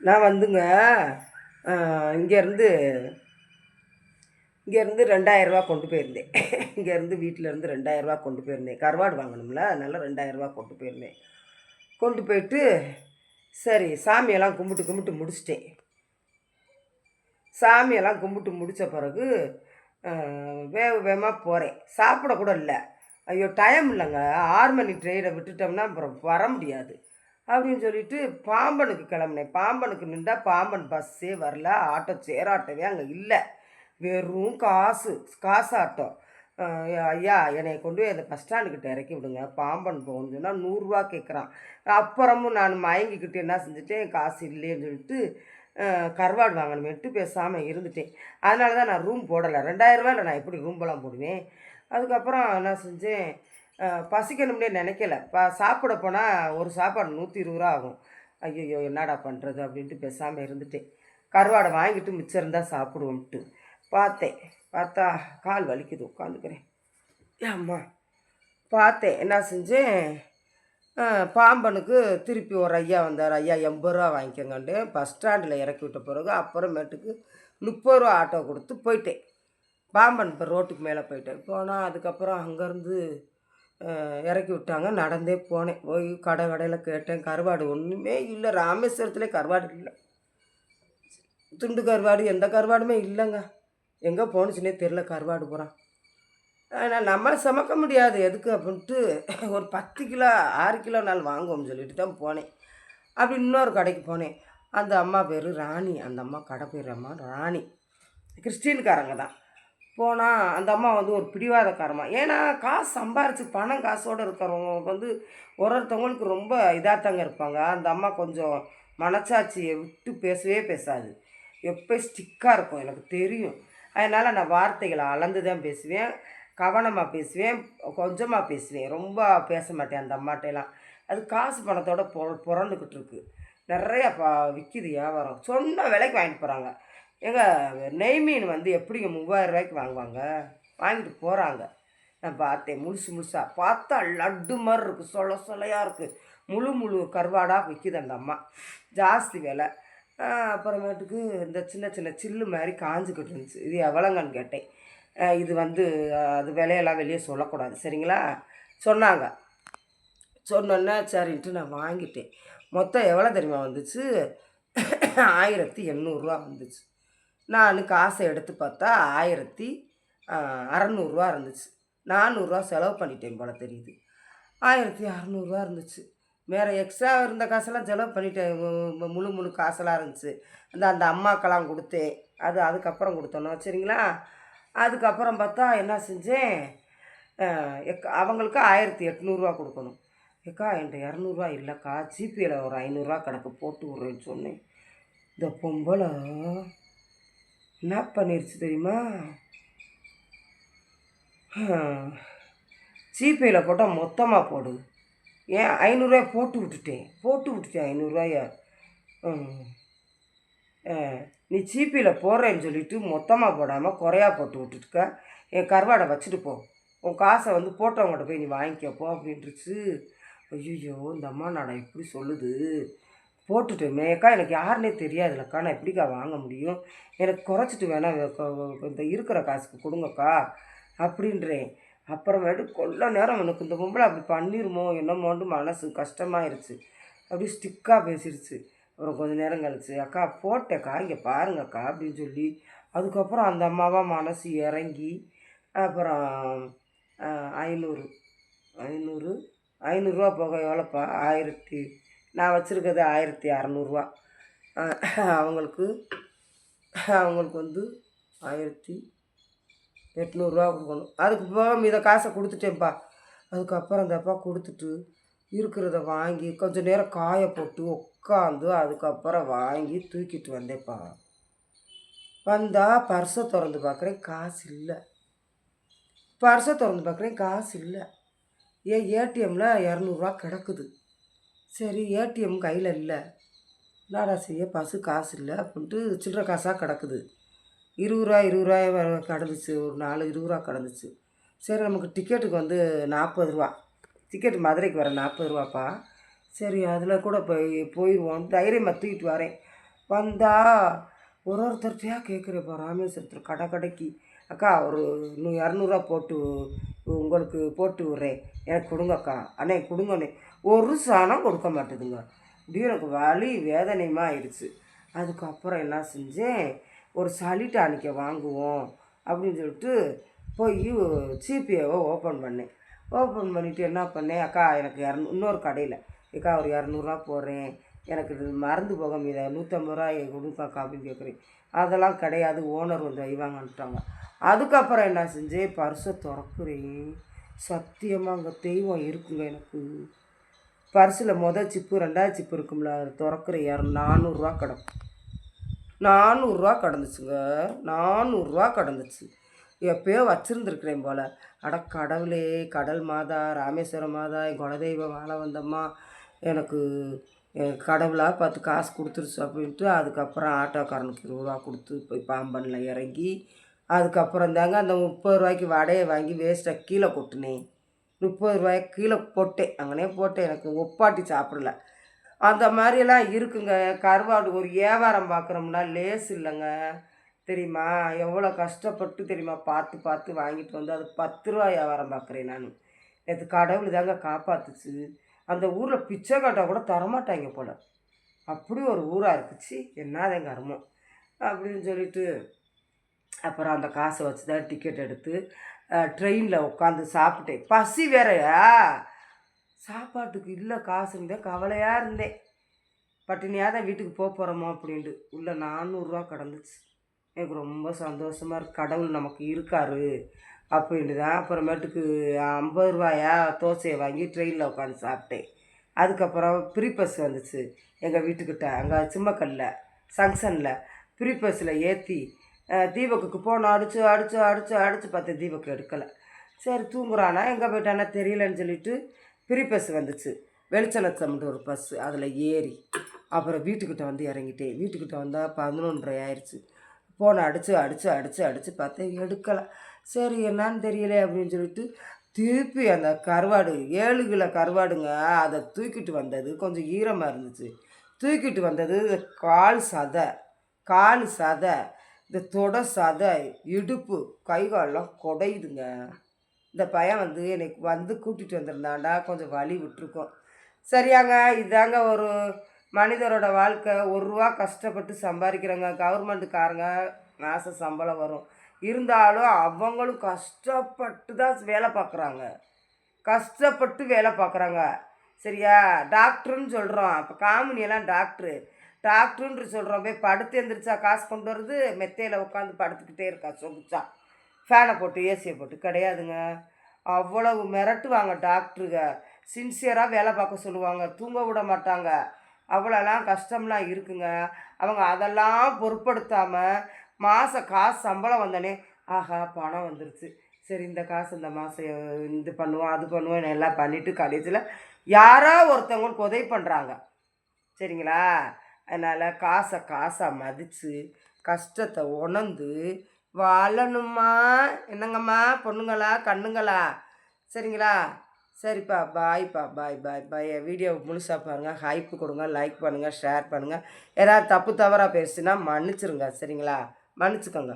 நான் வந்துங்க இங்கேருந்து இங்கேருந்து 2000 கொண்டு போயிருந்தேன். இங்கேருந்து வீட்டிலேருந்து 2000 கொண்டு போயிருந்தேன். கருவாடு வாங்கணும்ல, அதனால் 2000 கொண்டு போயிருந்தேன். கொண்டு போயிட்டு சரி சாமியெல்லாம் கும்பிட்டு கும்பிட்டு முடிச்சிட்டேன். சாமியெல்லாம் கும்பிட்டு முடித்த பிறகு வேகமாக போகிறேன். சாப்பிட கூட இல்லை. ஐயோ டைம் இல்லைங்க, 6 மணி ட்ரெயினை விட்டுட்டோம்னா அப்புறம் வர முடியாது அப்படின்னு சொல்லிட்டு பாம்பனுக்கு கிளம்புனேன். பாம்பனுக்கு நின்றா பாம்பன் பஸ்ஸே வரல, ஆட்டோ சேராட்டோவே அங்கே இல்லை. வெறும் காசு ஆட்டோ. ஐயா என்னை கொண்டு போய் அந்த பஸ் ஸ்டாண்டுக்கிட்ட இறக்கி விடுங்க, பாம்பன் போகணும்னு சொன்னால் 100 கேட்குறான். அப்புறமும் நான் மயங்கிக்கிட்டு என்ன செஞ்சுட்டேன், காசு இல்லைன்னு சொல்லிட்டு கருவாடு வாங்கணுமேட்டு பேசாமல் இருந்துட்டேன். அதனால தான் நான் ரூம் போடலை. 2000 நான் எப்படி ரூம்பெல்லாம் போடுவேன். அதுக்கப்புறம் என்ன செஞ்சேன், பசிக்கணும்னே நினைக்கல. சாப்பிட போனால் ஒரு சாப்பாடு 120 ஆகும். ஐயோ என்னடா பண்ணுறது அப்படின்ட்டு பேசாமல் இருந்துட்டேன். கருவாடை வாங்கிட்டு மிச்சம் இருந்தால் சாப்பிடுவோம்ட்டு பார்த்தா கால் வலிக்குது, உட்காந்துக்கிறேன். அம்மா பார்த்தேன். என்ன செஞ்சேன், பாம்பனுக்கு திருப்பி ஒரு ஐயா வந்தார். ஐயா 80 வாங்கிக்கோங்கன்ட்டு பஸ் ஸ்டாண்டில் இறக்கி விட்ட பிறகு அப்புறமேட்டுக்கு 30 ஆட்டோ கொடுத்து போயிட்டேன். பாம்பன் இப்போ ரோட்டுக்கு மேலே போயிட்டேன். போனால் அதுக்கப்புறம் அங்கேருந்து இறக்கி விட்டாங்க. நடந்தே போனேன். போய் கடையில் கேட்டேன், கருவாடு ஒன்றுமே இல்லை. ராமேஸ்வரத்துலேயே கருவாடு இல்லை, துண்டு கருவாடு எந்த கருவாடுமே இல்லைங்க. எங்கே போணுச்சுன்னே தெரில கருவாடு போகிறான். ஆனால் நம்மளை சமைக்க முடியாது எதுக்கு அப்படின்ட்டு ஒரு 10 கிலோ 6 கிலோ நாள் வாங்குவோம்னு சொல்லிட்டு தான் போனேன். அப்படி இன்னொரு கடைக்கு போனேன். அந்த அம்மா பேர் ராணி. அந்த அம்மா கடை பேர் அம்மா ராணி, கிறிஸ்டின்காரங்க தான். போனால் அந்த அம்மா வந்து ஒரு பிடிவாதக்காரமா. ஏன்னா காசு சம்பாரித்து பணம் காசோடு இருக்கிறவங்க வந்து ஒருத்தவங்களுக்கு ரொம்ப இதாகத்தாங்க இருப்பாங்க. அந்த அம்மா கொஞ்சம் மனச்சாட்சியை விட்டு பேசவே பேசாது. எப்போ ஸ்டிக்காக இருக்கும் எனக்கு தெரியும். அதனால் நான் வார்த்தைகளை அளந்து தான் பேசுவேன், கவனமாக பேசுவேன், கொஞ்சமாக பேசுவேன், ரொம்ப பேச மாட்டேன் அந்த அம்மாட்டையெல்லாம். அது காசு பணத்தோட புரண்டுக்கிட்டு இருக்கு. நிறையா விற்கிது வியாபாரம். சொன்ன விலைக்கு வாங்கிட்டு போகிறாங்க. நெய் மீன் வந்து எப்படிங்க 3000 வாங்குவாங்க, வாங்கிட்டு போகிறாங்க. நான் பார்த்தேன் முழுசாக பார்த்தா லட்டு மாதிரி இருக்குது, சொலையாக இருக்குது. முழு கருவாடாக விற்கிது அந்த அம்மா, ஜாஸ்தி விலை. அப்புறமேட்டுக்கு இந்த சின்ன சில்லு மாதிரி காஞ்சிக்கிட்டு இருந்துச்சு. இது எவ்வளோங்கன்னு கேட்டேன். இது வந்து அது விலையெல்லாம் வெளியே சொல்லக்கூடாது சரிங்களா சொன்னாங்க. சொன்னோன்னே சரின்ட்டு நான் வாங்கிட்டேன். மொத்தம் எவ்வளோ தெரியுமா வந்துச்சு, 1800 வந்துச்சு. நான் காசை எடுத்து பார்த்தா 1600 இருந்துச்சு. 400 செலவு பண்ணிட்டேன் போல் தெரியுது. 1600 இருந்துச்சு. வேறு எக்ஸ்ட்ரா இருந்த காசெல்லாம் செலவு பண்ணிட்டேன். முழு காசெல்லாம் இருந்துச்சு. அந்த அம்மாக்கெல்லாம் கொடுத்தேன். அதுக்கப்புறம் கொடுத்தோன்னோ சரிங்களா. அதுக்கப்புறம் பார்த்தா என்ன செஞ்சேன், அவங்களுக்கு 1800 கொடுக்கணும். என்கிட்ட 200 இல்லைக்கா, ஜிபேயில் ஒரு 500 கணக்கு போட்டு விட்றேன்னு சொன்னேன். இந்த பொம்பளை என்ன பண்ணிருச்சு தெரியுமா, ஜிபேயில் போட்டால் மொத்தமாக போடு. ஏன் 500 போட்டு விட்டுட்டேன் 500. நீ ஜிபேயில் போடுறேன்னு சொல்லிவிட்டு மொத்தமாக போடாமல் குறையா போட்டு விட்டுட்டுக்க, என் கருவாடை வச்சுட்டு போ, உன் காசை வந்து போட்டவங்கள்ட்ட போய் நீ வாங்கிக்கப்போ அப்படின்ட்டுருச்சு. ஐயோ இந்த அம்மா நாடா இப்படி சொல்லுது. போட்டுட்டேன் அக்கா, எனக்கு யாருன்னே தெரியாதுல்லக்கா, நான் எப்படிக்கா வாங்க முடியும், எனக்கு குறைச்சிட்டு வேணா இந்த இருக்கிற காசுக்கு கொடுங்கக்கா அப்படின்றேன். அப்புறமேட்டு கொள்ள நேரம் எனக்கு இந்த பொம்பளை அப்படி பண்ணிடுமோ என்னமோண்டு மனசு கஷ்டமாயிருச்சு. அப்படி ஸ்டிக்காக பேசிடுச்சு. அப்புறம் கொஞ்சம் நேரம் கழிச்சு, அக்கா போட்டேக்கா இங்கே பாருங்கக்கா அப்படின்னு சொல்லி அதுக்கப்புறம் அந்த அம்மாவா மனசு இறங்கி அப்புறம் 500 500 போக எவ்வளோப்பா, நான் வச்சுருக்கிறது 1600. அவங்களுக்கு வந்து 1800 கொடுக்கணும். அதுக்கு போக மீத காசை கொடுத்துட்டேன்ப்பா. அதுக்கப்புறம் அந்தப்பா கொடுத்துட்டு இருக்கிறத வாங்கி கொஞ்சம் நேரம் காய போட்டு உட்காந்து அதுக்கப்புறம் வாங்கி தூக்கிட்டு வந்தேன்ப்பா. வந்தால் பர்ஸை திறந்து பார்க்குறேன், காசு இல்லை. ஏடிஎம்மில் 200 கிடக்குது. சரி ஏடிஎம் கையில் இல்லை, என்னடா செய்ய, காசு இல்லை அப்படின்ட்டு சில்லற காசாக கிடக்குது. 20 கிடந்துச்சு, ஒரு 20 கிடந்துச்சு. சரி நமக்கு டிக்கெட்டுக்கு வந்து 40 டிக்கெட்டு மதுரைக்கு வர 40 சரி அதில் கூட போயிடுவோம் தைரியமாக தூக்கிட்டு வரேன். வந்தா ஒருத்தர்கிட்டயா கேட்குறேப்பா ராமேஸ்வரத்தில் கடை கடைக்கு, அக்கா ஒரு 200 போட்டு உங்களுக்கு போட்டு விட்றேன், எனக்கு கொடுங்கக்கா, அண்ணே கொடுங்கண்ணே. ஒரு சனம் கொடுக்க மாட்டேதுங்க. இப்படியும் எனக்கு வலி வேதனையுமாக ஆயிடுச்சு. அதுக்கப்புறம் என்ன செஞ்சேன், ஒரு சளி டானிக்கை வாங்குவோம் அப்படின்னு சொல்லிட்டு போய் ஜிபேவை ஓப்பன் பண்ணேன். ஓப்பன் பண்ணிவிட்டு என்ன பண்ணேன், அக்கா எனக்கு இன்னொரு கடையில், அக்கா ஒரு 200 போடுறேன், எனக்கு இது மறந்து போக மீத 150 கொடுக்காக்கா அப்படின்னு கேட்குறேன். அதெல்லாம் கிடையாது, ஓனர் வந்து வைவாங்கன்ட்டாங்க. அதுக்கப்புறம் என்ன செஞ்சேன், பர்ஸை திறக்குறேன். சத்தியமாக அங்கே தெய்வம் இருக்குங்க. எனக்கு பர்ஸில் சிப்பு 2வது சிப்பு இருக்கும்ல, அது திறக்கிற 400 கிடக்கும். 400 கிடந்துச்சுங்க. 400 கிடந்துச்சு. எப்போயோ வச்சுருந்துருக்குறேன் போல். அட கடவுளே, கடல் மாதா, ராமேஸ்வரம் மாதா, என் குலதெய்வம் வாழ வந்தம்மா, எனக்கு கடவுளாக பார்த்து காசு கொடுத்துருச்சு அப்படின்ட்டு அதுக்கப்புறம் ஆட்டோக்காரனுக்கு 20 கொடுத்து போய் பாம்பனில் இறங்கி, அதுக்கப்புறம் தாங்க அந்த 30 வடையை வாங்கி வேஸ்ட்டாக கீழே கொட்டினேன். 30 கீழே போட்டேன், அங்கனே போட்டேன். எனக்கு ஒப்பாட்டி சாப்பிடல. அந்த மாதிரியெல்லாம் இருக்குங்க. கருவாடு ஒரு வியாபாரம் பார்க்குறோம்னா லேஸ் இல்லைங்க, தெரியுமா? எவ்வளோ கஷ்டப்பட்டு தெரியுமா பார்த்து பார்த்து வாங்கிட்டு வந்து அது 10 வியாபாரம் பார்க்குறேன் நான். நேற்று கடவுள் தாங்க காப்பாற்றுச்சு. அந்த ஊரில் பிச்சை காட்டால் கூட தரமாட்டாங்க போல், அப்படி ஒரு ஊராக இருக்குச்சு. என்னதான் கருமம் அப்படின்னு சொல்லிட்டு அப்புறம் அந்த காசை வச்சு தான் டிக்கெட் எடுத்து ட்ரெயினில் உட்காந்து சாப்பிட்டேன். பசி வேறையா, சாப்பாட்டுக்கு இல்லை காசு இருந்தேன், கவலையாக இருந்தேன். பட்டினியாக தான் வீட்டுக்கு போகிறோமோ அப்படின்ட்டு. உள்ள 400 கிடந்துச்சு. எனக்கு ரொம்ப சந்தோஷமாக இருக்குது, கடவுள் நமக்கு இருக்கார் அப்படின்ட்டு தான். அப்புறமேட்டுக்கு 50 தோசையை வாங்கி ட்ரெயினில் உட்காந்து சாப்பிட்டேன். அதுக்கப்புறம் ஃப்ரீ பஸ் வந்துச்சு எங்கள் வீட்டுக்கிட்ட, அங்கே சிம்மக்கல்ல ஜங்ஷனில் ஃப்ரீ பஸ்ஸில் ஏற்றி தீபக்குக்கு போனோம். அடித்து அடித்து அடித்து அடித்து பார்த்தேன், தீபக்கு எடுக்கலை. சரி தூங்குறானா எங்கே போயிட்டானா தெரியலன்னு சொல்லிட்டு ஃப்ரீ பஸ் வந்துச்சு, வெளிச்சலச்சம்ட்டு ஒரு பஸ்ஸு, அதில் ஏறி அப்புறம் வீட்டுக்கிட்ட வந்து இறங்கிட்டேன். வீட்டுக்கிட்ட வந்தால் 11:30 ஆயிடுச்சு. ஃபோனை அடித்து அடித்து அடித்து அடித்து பார்த்தேன், எடுக்கலை. சரி என்னான்னு தெரியல அப்படின்னு சொல்லிட்டு திருப்பி அந்த கருவாடு 7 கிலோ கருவாடுங்க, அதை தூக்கிட்டு வந்தது கொஞ்சம் ஈரமாக இருந்துச்சு. தூக்கிட்டு வந்தது கால் சதை, இந்த தொடை சதை, இடுப்பு, கை காலெலாம் குடையுதுங்க. இந்த பையன் வந்து எனக்கு வந்து கூட்டிகிட்டு வந்திருந்தாண்டா கொஞ்சம் வலி விட்டுருக்கோம். சரியாங்க, இதாங்க ஒரு மனிதரோட வாழ்க்கை. 1 ரூபா கஷ்டப்பட்டு சம்பாதிக்கிறவங்க, கவர்மெண்ட்டுக்காரங்க மாதம் சம்பளம் வரும், இருந்தாலும் அவங்களும் கஷ்டப்பட்டு தான் வேலை பார்க்குறாங்க, கஷ்டப்பட்டு வேலை பார்க்குறாங்க. சரியா? டாக்டருன்னு சொல்கிறோம், அப்போ காமினியெல்லாம் டாக்டருன்று சொல்கிறோம். போய் படுத்து எழுந்திரிச்சா காசு கொண்டு வருது, மெத்தையில் உட்காந்து படுத்துக்கிட்டே இருக்கா சொகுச்சா, ஃபேனை போட்டு ஏசியை போட்டு கிடையாதுங்க. அவ்வளவு மிரட்டுவாங்க டாக்டருங்க, சின்சியராக வேலை பார்க்க சொல்லுவாங்க, தூங்க விட மாட்டாங்க. அவ்வளோலாம் கஷ்டம்லாம் இருக்குங்க. அவங்க அதெல்லாம் பொருட்படுத்தாமல் காசு சம்பளம் வந்தோடனே ஆஹா பணம் வந்துருச்சு, சரி இந்த காசு இந்த மாதம் இது பண்ணுவோம் அது பண்ணுவோம் எல்லாம் பண்ணிவிட்டு கடைசியில் யாரோ ஒருத்தவங்களுக்கு உதவி பண்ணுறாங்க. சரிங்களா? அதனால் காசை மதித்து கஷ்டத்தை உணர்ந்து வாழணுமா? என்னங்கம்மா பொண்ணுங்களா கண்ணுங்களா? சரிங்களா? சரிப்பா, பாய்ப்பா, பாய். வீடியோ முழுசாக பாருங்கள், ஹைப்பு கொடுங்க, லைக் பண்ணுங்கள், ஷேர் பண்ணுங்கள். ஏதாவது தப்பு தவறாக பேசுனா மன்னிச்சிருங்க. சரிங்களா? மன்னிச்சுக்கோங்க.